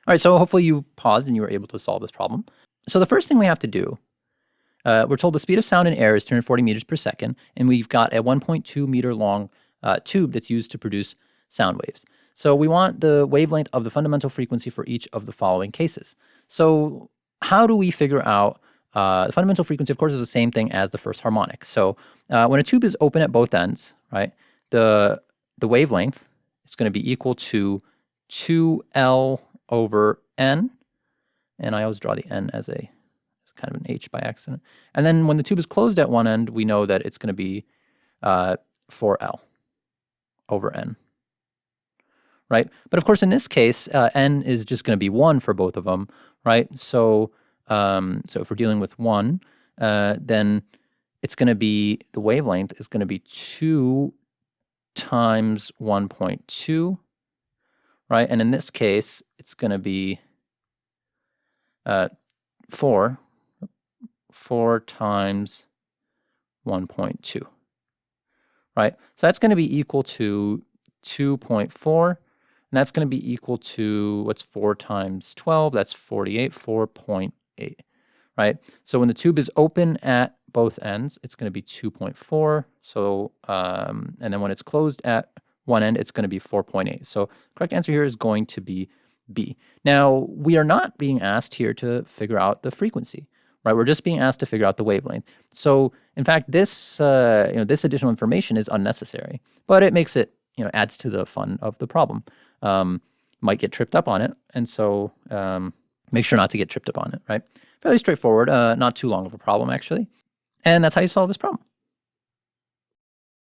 All right, so hopefully you paused and you were able to solve this problem. So the first thing we have to do, we're told the speed of sound in air is 340 meters per second, and we've got a 1.2 meter long tube that's used to produce sound waves. So we want the wavelength of the fundamental frequency for each of the following cases. So how do we figure out the fundamental frequency? Of course, is the same thing as the first harmonic. So when a tube is open at both ends, right, the wavelength is going to be equal to 2L over N, and I always draw the N as kind of an H by accident. And then when the tube is closed at one end, we know that it's going to be 4L over N, right? But of course, in this case, N is just going to be 1 for both of them, right? So, so if we're dealing with 1, then it's going to be, the wavelength is going to be 2 times 1.2, right? And in this case, it's going to be 4 times 1.2, right? So that's going to be equal to 2.4, and that's going to be equal to, what's 4 times 12? That's 48, 4.8, right? So when the tube is open at both ends, it's going to be 2.4. So, and then when it's closed at one end, it's going to be 4.8. So correct answer here is going to be B. Now, we are not being asked here to figure out the frequency, right? We're just being asked to figure out the wavelength. So in fact, this, this additional information is unnecessary, but it makes it, adds to the fun of the problem. Might get tripped up on it. And so make sure not to get tripped up on it, right? Fairly straightforward, not too long of a problem actually. And that's how you solve this problem.